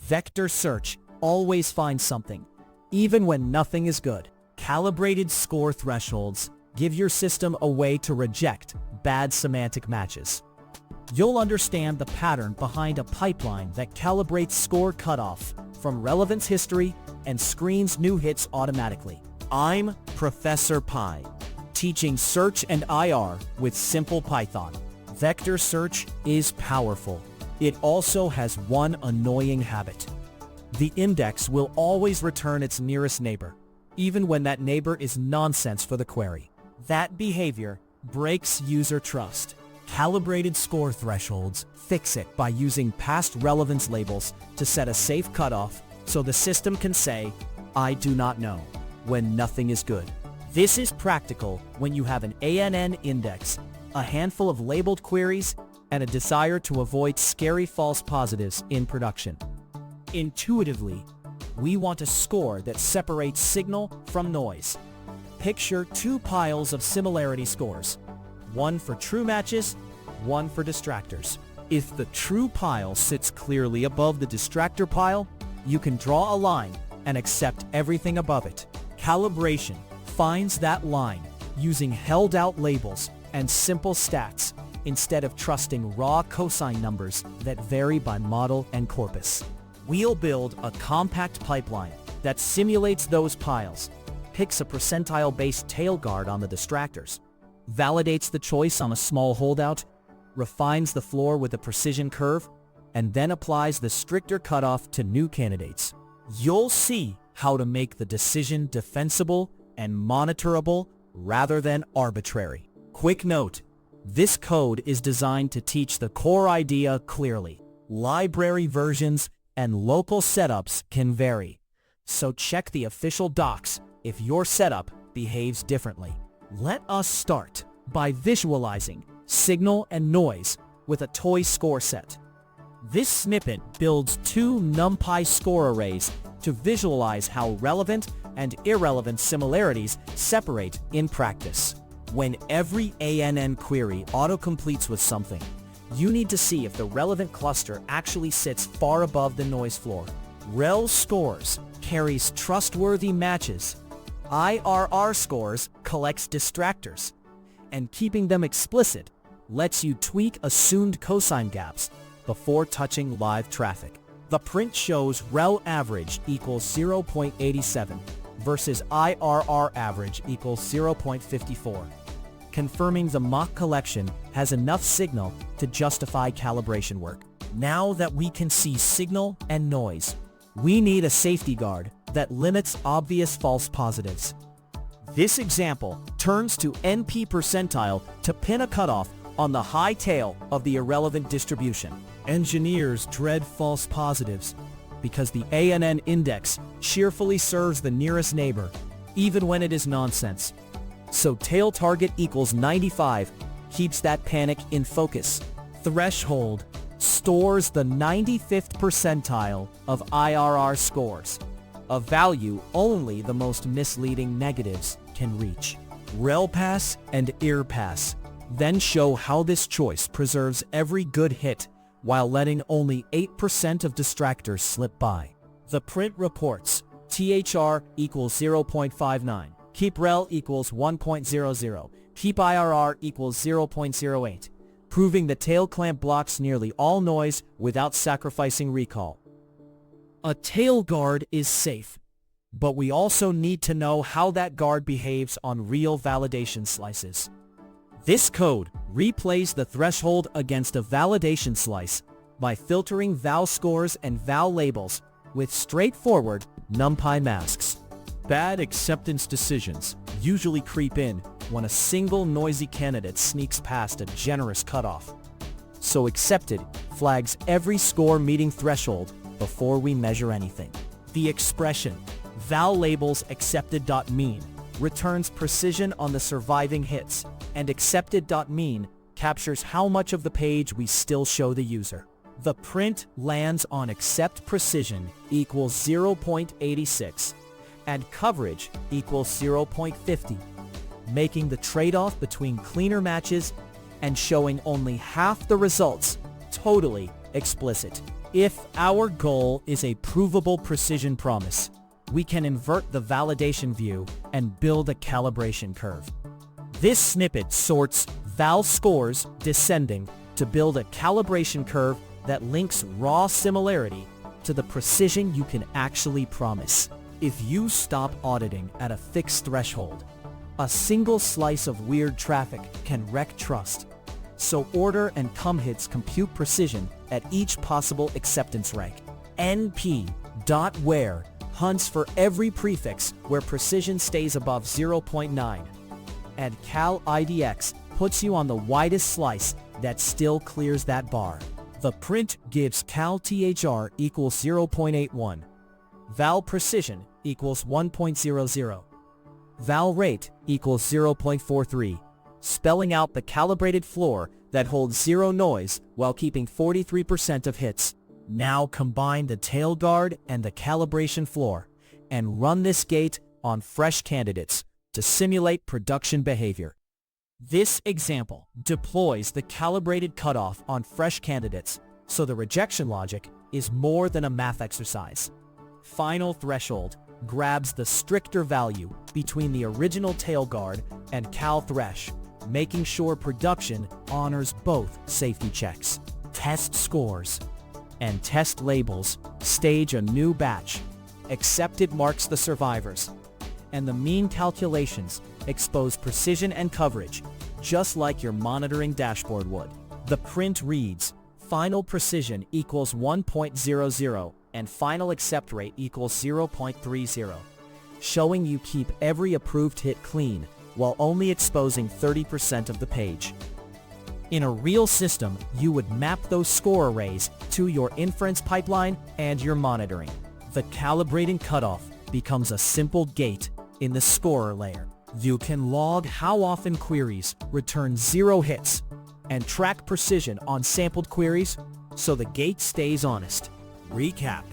Vector search always finds something, even when nothing is good. Calibrated score thresholds give your system a way to reject bad semantic matches. You'll understand the pattern behind a pipeline that calibrates score cutoff from relevance history and screens new hits automatically. I'm Professor Pi, teaching search and IR with simple Python. Vector search is powerful. It also has one annoying habit. The index will always return its nearest neighbor, even when that neighbor is nonsense for the query. That behavior breaks user trust. Calibrated score thresholds fix it by using past relevance labels to set a safe cutoff so the system can say, "I do not know," when nothing is good. This is practical when you have an ANN index, a handful of labeled queries, and a desire to avoid scary false positives in production. Intuitively, we want a score that separates signal from noise. Picture two piles of similarity scores, one for true matches, one for distractors. If the true pile sits clearly above the distractor pile, you can draw a line and accept everything above it. Calibration finds that line using held-out labels and simple stats instead of trusting raw cosine numbers that vary by model and corpus. We'll build a compact pipeline that simulates those piles, picks a percentile-based tail guard on the distractors, validates the choice on a small holdout, refines the floor with a precision curve, and then applies the stricter cutoff to new candidates. You'll see how to make the decision defensible and monitorable rather than arbitrary. Quick note, this code is designed to teach the core idea clearly. Library versions and local setups can vary, so check the official docs if your setup behaves differently. Let us start by visualizing signal and noise with a toy score set. This snippet builds two NumPy score arrays to visualize how relevant and irrelevant similarities separate in practice. When every ANN query autocompletes with something, you need to see if the relevant cluster actually sits far above the noise floor. Rel scores carries trustworthy matches. IRR scores collects distractors. And keeping them explicit lets you tweak assumed cosine gaps before touching live traffic. The print shows rel average equals 0.87 versus IRR average equals 0.54. Confirming the mock collection has enough signal to justify calibration work. Now that we can see signal and noise, we need a safety guard that limits obvious false positives. This example turns to NP percentile to pin a cutoff on the high tail of the irrelevant distribution. Engineers dread false positives because the ANN index cheerfully serves the nearest neighbor, even when it is nonsense. So tail target equals 95 keeps that panic in focus. Threshold stores the 95th percentile of IRR scores, a value only the most misleading negatives can reach. Relpass and IRPass then show how this choice preserves every good hit while letting only 8% of distractors slip by. The print reports THR equals 0.59. Keep rel equals 1.00, keep IRR equals 0.08, proving the tail clamp blocks nearly all noise without sacrificing recall. A tail guard is safe, but we also need to know how that guard behaves on real validation slices. This code replays the threshold against a validation slice by filtering val scores and val labels with straightforward NumPy masks. Bad acceptance decisions usually creep in when a single noisy candidate sneaks past a generous cutoff. So accepted flags every score meeting threshold before we measure anything. The expression val labels accepted.mean returns precision on the surviving hits, and accepted.mean captures how much of the page we still show the user. The print lands on accept precision equals 0.86 and coverage equals 0.50, making the trade-off between cleaner matches and showing only half the results totally explicit. If our goal is a provable precision promise, we can invert the validation view and build a calibration curve. This snippet sorts val scores descending to build a calibration curve that links raw similarity to the precision you can actually promise. If you stop auditing at a fixed threshold, a single slice of weird traffic can wreck trust. So order and comhits compute precision at each possible acceptance rank. np.where hunts for every prefix where precision stays above 0.9. And calidx puts you on the widest slice that still clears that bar. The print gives calthr equals 0.81, val precision equals 1.00, val rate equals 0.43, spelling out the calibrated floor that holds zero noise while keeping 43% of hits. Now combine the tail guard and the calibration floor and run this gate on fresh candidates to simulate production behavior. This example deploys the calibrated cutoff on fresh candidates, so the rejection logic is more than a math exercise. Final threshold grabs the stricter value between the original tail guard and cal thresh, making sure production honors both safety checks. Test scores and test labels stage a new batch. Accepted marks the survivors, and the mean calculations expose precision and coverage, just like your monitoring dashboard would. The print reads, final precision equals 1.00 and final accept rate equals 0.30, showing you keep every approved hit clean while only exposing 30% of the page. In a real system, you would map those score arrays to your inference pipeline and your monitoring. The calibrating cutoff becomes a simple gate in the scorer layer. You can log how often queries return 0 hits and track precision on sampled queries so the gate stays honest. Recap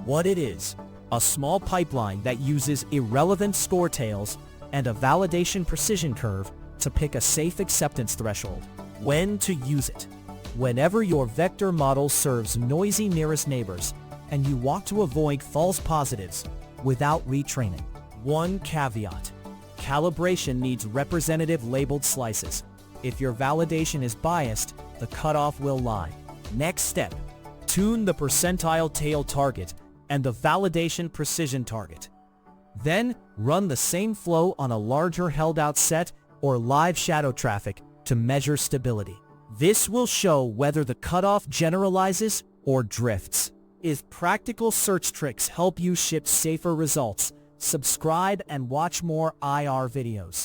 what it is: a small pipeline that uses irrelevant score tails and a validation precision curve to pick a safe acceptance threshold. When to use it: whenever your vector model serves noisy nearest neighbors and you want to avoid false positives without retraining. One caveat: calibration needs representative labeled slices. If your validation is biased, the cutoff will lie. Next step: tune the percentile tail target and the validation precision target. Then run the same flow on a larger held out set or live shadow traffic to measure stability. This will show whether the cutoff generalizes or drifts. If practical search tricks help you ship safer results, subscribe and watch more IR videos.